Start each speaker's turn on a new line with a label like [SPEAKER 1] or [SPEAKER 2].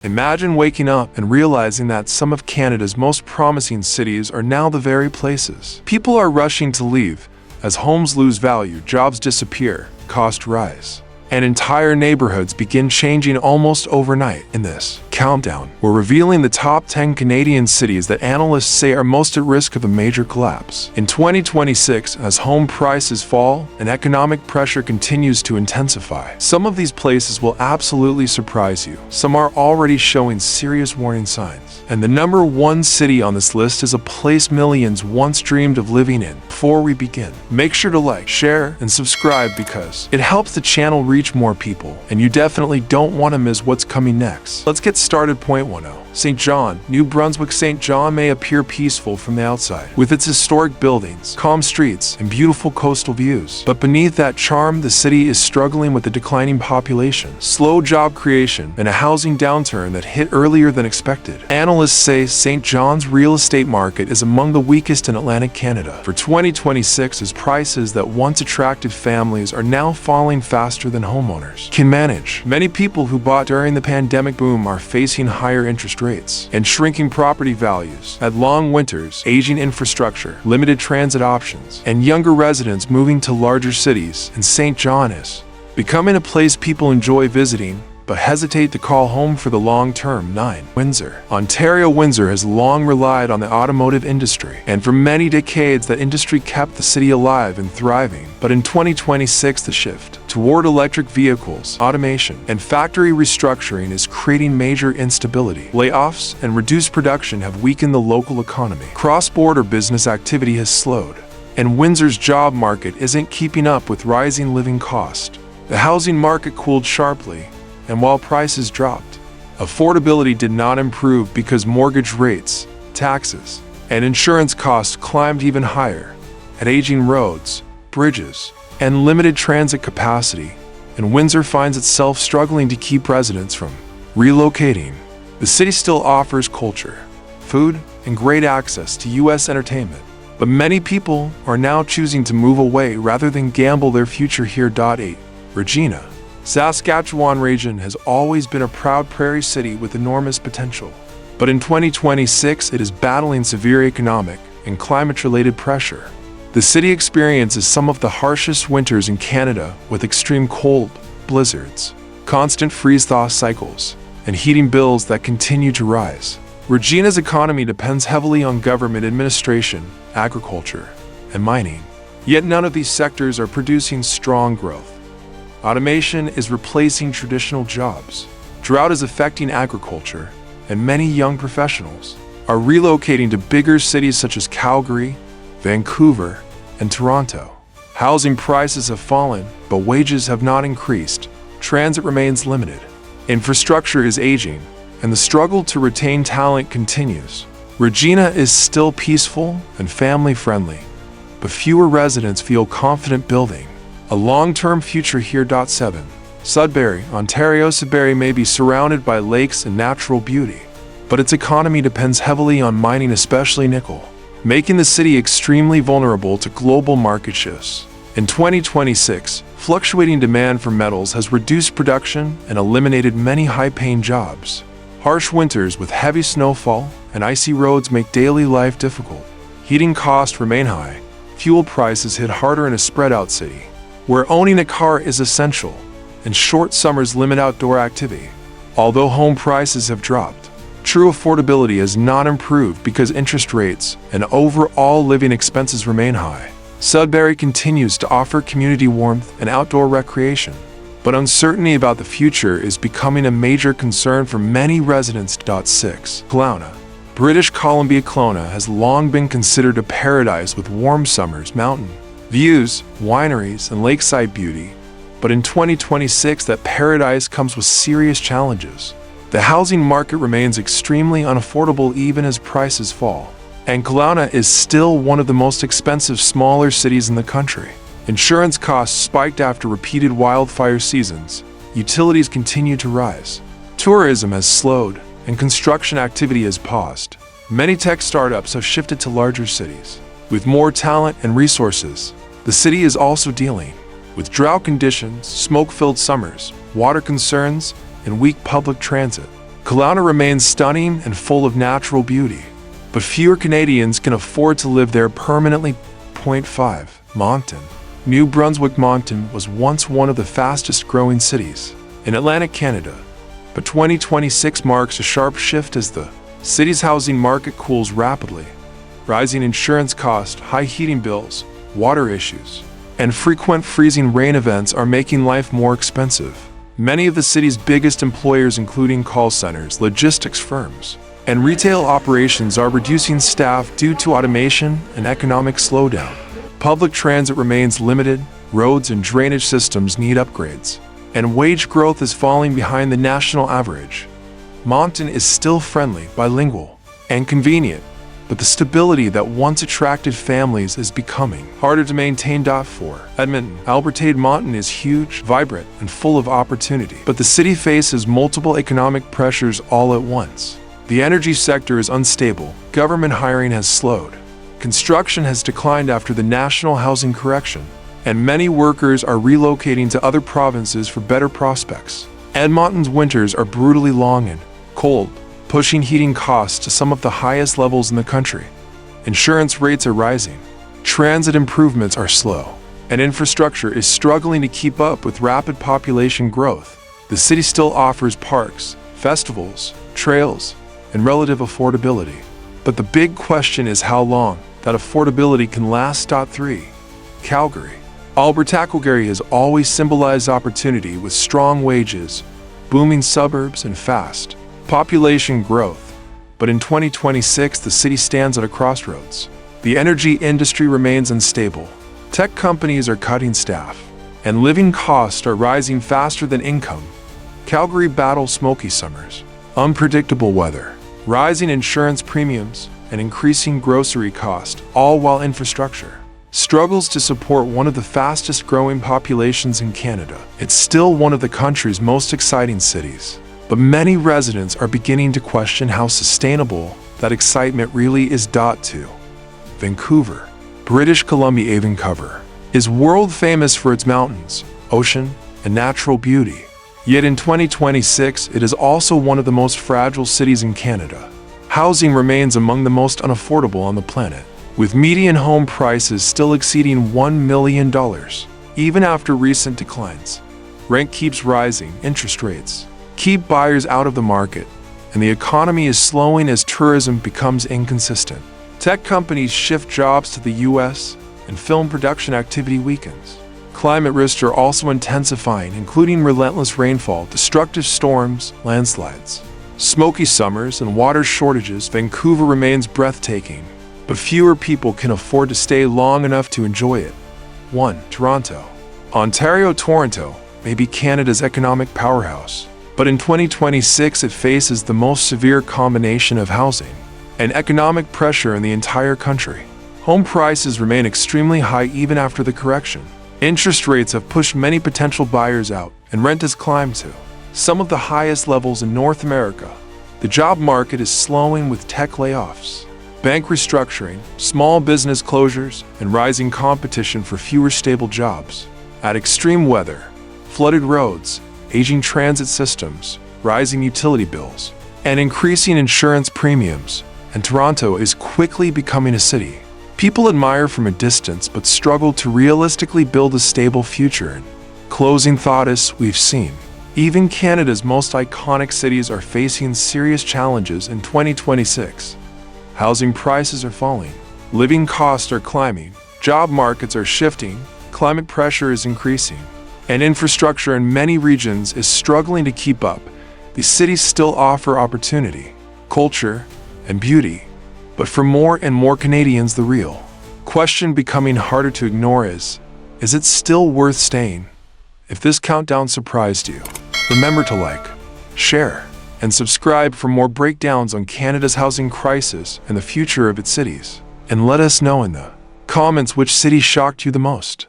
[SPEAKER 1] Imagine waking up and realizing that some of Canada's most promising cities are now the very places. People are rushing to leave as homes lose value, jobs disappear, costs rise, and entire neighborhoods begin changing almost overnight. In this countdown, we're revealing the top 10 Canadian cities that analysts say are most at risk of a major collapse. In 2026, as home prices fall and economic pressure continues to intensify, some of these places will absolutely surprise you. Some are already showing serious warning signs. And the number one city on this list is a place millions once dreamed of living in. Before we begin, make sure to like, share, and subscribe because it helps the channel reach more people, and you definitely don't want to miss what's coming next. Let's get started. Point 10. St. John, New Brunswick. St. John may appear peaceful from the outside, with its historic buildings, calm streets, and beautiful coastal views. But beneath that charm, the city is struggling with a declining population, slow job creation, and a housing downturn that hit earlier than expected. Analysts say St. John's real estate market is among the weakest in Atlantic Canada for 2026, as prices that once attracted families are now falling faster than homeowners can manage. Many people who bought during the pandemic boom are facing higher interest rates and shrinking property values, at long winters, aging infrastructure, limited transit options, and younger residents moving to larger cities. And St. John is becoming a place people enjoy visiting but hesitate to call home for the long term. 9. Windsor, Ontario. Windsor has long relied on the automotive industry, and for many decades that industry kept the city alive and thriving. But in 2026, the shift toward electric vehicles, automation, and factory restructuring is creating major instability. Layoffs and reduced production have weakened the local economy. Cross-border business activity has slowed, and Windsor's job market isn't keeping up with rising living costs. The housing market cooled sharply, and while prices dropped, affordability did not improve because mortgage rates, taxes, and insurance costs climbed even higher. At aging roads, bridges, and limited transit capacity, and Windsor finds itself struggling to keep residents from relocating. The city still offers culture, food, and great access to U.S. entertainment, but many people are now choosing to move away rather than gamble their future here. 8. Regina, Saskatchewan. Region has always been a proud prairie city with enormous potential, but in 2026 it is battling severe economic and climate-related pressure. The city experiences some of the harshest winters in Canada, with extreme cold, blizzards, constant freeze-thaw cycles, and heating bills that continue to rise. Regina's economy depends heavily on government administration, agriculture, and mining, yet none of these sectors are producing strong growth. Automation is replacing traditional jobs. Drought is affecting agriculture, and many young professionals are relocating to bigger cities such as Calgary, Vancouver, and Toronto. Housing prices have fallen, but wages have not increased. Transit remains limited. Infrastructure is aging, and the struggle to retain talent continues. Regina is still peaceful and family-friendly, but fewer residents feel confident building a long-term future here. 7. Sudbury, Ontario. Sudbury may be surrounded by lakes and natural beauty, but its economy depends heavily on mining, especially nickel, making the city extremely vulnerable to global market shifts. In 2026, fluctuating demand for metals has reduced production and eliminated many high-paying jobs. Harsh winters with heavy snowfall and icy roads make daily life difficult. Heating costs remain high. Fuel prices hit harder in a spread-out city, where owning a car is essential, and short summers limit outdoor activity. Although home prices have dropped, true affordability has not improved because interest rates and overall living expenses remain high. Sudbury continues to offer community warmth and outdoor recreation, but uncertainty about the future is becoming a major concern for many residents. 6. Kelowna, British Columbia. Kelowna has long been considered a paradise with warm summers, mountain views, wineries, and lakeside beauty, but in 2026 that paradise comes with serious challenges. The housing market remains extremely unaffordable even as prices fall, and Kelowna is still one of the most expensive smaller cities in the country. Insurance costs spiked after repeated wildfire seasons. Utilities continue to rise. Tourism has slowed, and construction activity has paused. Many tech startups have shifted to larger cities. With more talent and resources, the city is also dealing with drought conditions, smoke-filled summers, water concerns, and weak public transit. Kelowna remains stunning and full of natural beauty, but fewer Canadians can afford to live there permanently. Point 5. Moncton. New Brunswick Moncton was once one of the fastest-growing cities in Atlantic Canada, but 2026 marks a sharp shift as the city's housing market cools rapidly. Rising insurance costs, high heating bills, water issues, and frequent freezing rain events are making life more expensive. Many of the city's biggest employers, including call centers, logistics firms, and retail operations, are reducing staff due to automation and economic slowdown. Public transit remains limited, roads and drainage systems need upgrades, and wage growth is falling behind the national average. Moncton is still friendly, bilingual, and convenient, but the stability that once attracted families is becoming harder to maintain. 4. Edmonton. Alberta. Moncton is huge, vibrant, and full of opportunity, but the city faces multiple economic pressures all at once. The energy sector is unstable, government hiring has slowed, construction has declined after the national housing correction, and many workers are relocating to other provinces for better prospects. Edmonton's winters are brutally long and cold, pushing heating costs to some of the highest levels in the country. Insurance rates are rising, transit improvements are slow, and infrastructure is struggling to keep up with rapid population growth. The city still offers parks, festivals, trails, and relative affordability, but the big question is how long that affordability can last. 3. Calgary. Calgary has always symbolized opportunity with strong wages, booming suburbs, and fast population growth. But in 2026, the city stands at a crossroads. The energy industry remains unstable, tech companies are cutting staff, and living costs are rising faster than income. Calgary battles smoky summers, unpredictable weather, rising insurance premiums, and increasing grocery costs, all while infrastructure struggles to support one of the fastest-growing populations in Canada. It's still one of the country's most exciting cities, but many residents are beginning to question how sustainable that excitement really is. 2. Vancouver. British Columbia. Vancouver is world-famous for its mountains, ocean, and natural beauty. Yet in 2026, it is also one of the most fragile cities in Canada. Housing remains among the most unaffordable on the planet, with median home prices still exceeding $1 million, even after recent declines. Rent keeps rising, interest rates keep buyers out of the market, and the economy is slowing as tourism becomes inconsistent. Tech companies shift jobs to the US, and film production activity weakens. Climate risks are also intensifying, including relentless rainfall, destructive storms, landslides, smoky summers, and water shortages. Vancouver remains breathtaking, but fewer people can afford to stay long enough to enjoy it. 1. Toronto. Toronto may be Canada's economic powerhouse, but in 2026 it faces the most severe combination of housing and economic pressure in the entire country. Home prices remain extremely high even after the correction. Interest rates have pushed many potential buyers out, and rent has climbed to some of the highest levels in North America. The job market is slowing with tech layoffs, bank restructuring, small business closures, and rising competition for fewer stable jobs. Add extreme weather, flooded roads, aging transit systems, rising utility bills, and increasing insurance premiums, and Toronto is quickly becoming a city people admire from a distance but struggle to realistically build a stable future in. Closing thought is, we've seen even Canada's most iconic cities are facing serious challenges in 2026. Housing prices are falling, living costs are climbing, job markets are shifting, climate pressure is increasing, and infrastructure in many regions is struggling to keep up. These cities still offer opportunity, culture, and beauty, but for more and more Canadians, the real question becoming harder to ignore is it still worth staying? If this countdown surprised you, remember to like, share, and subscribe for more breakdowns on Canada's housing crisis and the future of its cities. And let us know in the comments which city shocked you the most.